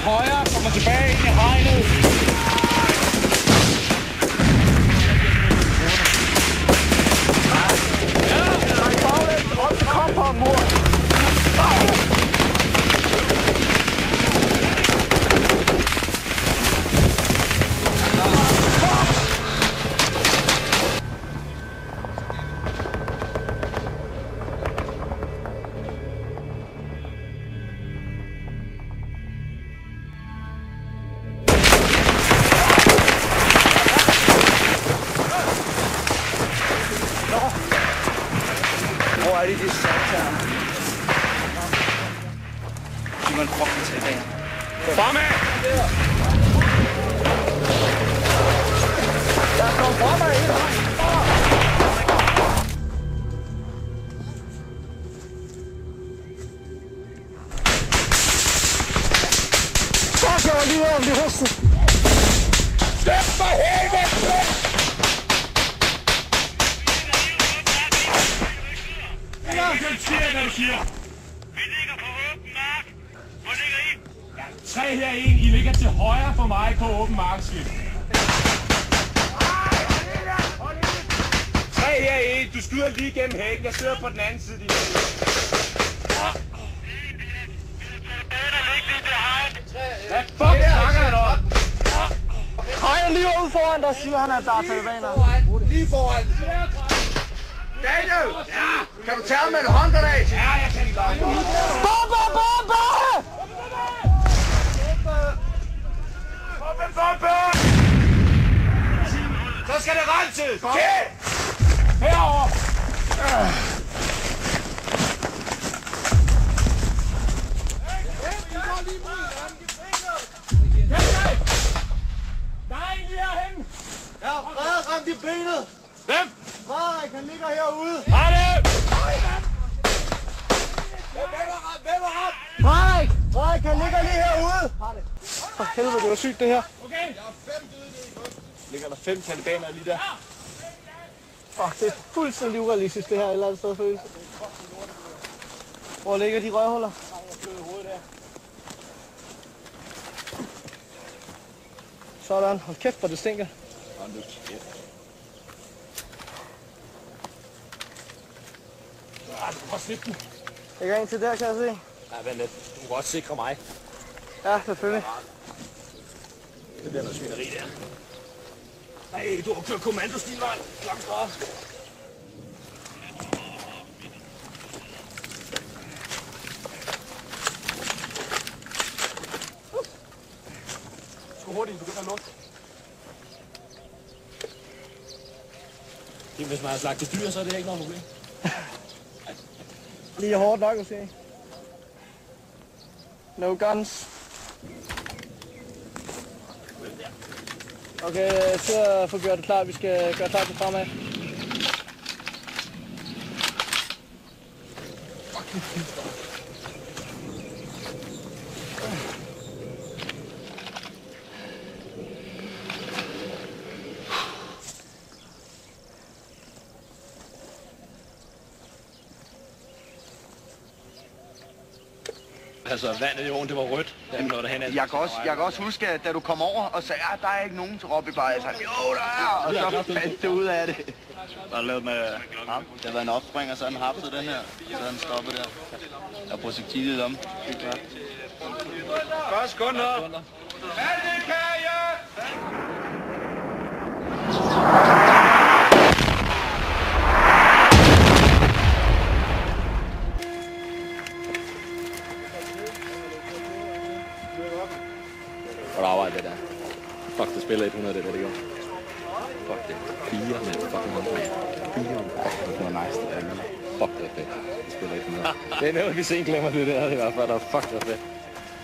højre, kommer tilbage ind i hegnet. Hvor er de sataner? De var en fucking tilbage. Fremad! Der kom fremad ind! Fuck, jeg var lige over om det hoste! Slip for helvede! Jeg siger, hvad du siger. Vi ligger på åben mark. Hvor ligger I? 3 herinde. I ligger til højre for mig på åben markskift. 3 herinde. Du skyder lige gennem hækken. Jeg sidder på den anden side. Hvad fuck snakker han om? Hej, lige ude foran, der siger han, at der er talibaner. Lige foran. Daniel! Ja! Kan du tage med en håndgranat? Ja, jeg kan ikke lade. Bombe, bombe! Bombe! Så skal det renses! Herover! Der er en lige herhenne! Ja, Frederik ramte i benet! Hvem? Frederik, han ligger herude! Har det! Frederik, han ligger lige herude! For helvede, det var sygt det her. Okay. Ligger der 5 talibanere lige der? Fuck, det er fuldstændig urealistisk det her et eller andet sted følelse. Hvor ligger de røvhuller? Sådan, hold kæft, hvor det stinker. Du får slippe den. Jeg går ind til der, kan jeg se. Ja, vent lidt. Du kan godt sikre mig. Ja, selvfølgelig. Det bliver noget svineri der. Nej, du har kørt kommandostil, mand. Langt fra. Skru hurtigt, du begynder at lukke. Hvis man har slagtet dyr, så er det ikke noget problem. Lige hårdt nok at se. No guns. Okay, så får gjort det klart. Vi skal gøre klar til fremad. Altså, vandet i åen, det var rødt. Jeg kan også huske, at da du kom over og sagde, at der er ikke nogen til Robbie Bayer, jeg sagde, jo, der er! Og så fandt det ud af det. Der er lavet med ham. Det har været en opspringer, så han hapset den her. Så han stoppet der. Der er projektilet om. 40 sekunder. Alle kaje! Godt arbejde det der. Fuck, det spiller 100 det der, det gjorde. Fuck det. 4 mand. Fucking håndgranat. 4 mand. Fuck, det var nice det der. Fuck, det var fedt. Det spiller 100. Det er noget, vi sent glemmer det der. Det var i hvert fald. Fuck, det var fedt.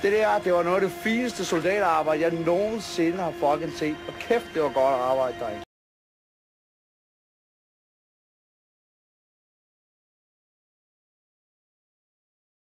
Det der, det var noget af det fineste soldaterarbejde, jeg nogensinde har fucking set. Og kæft, det var godt at arbejde derinde.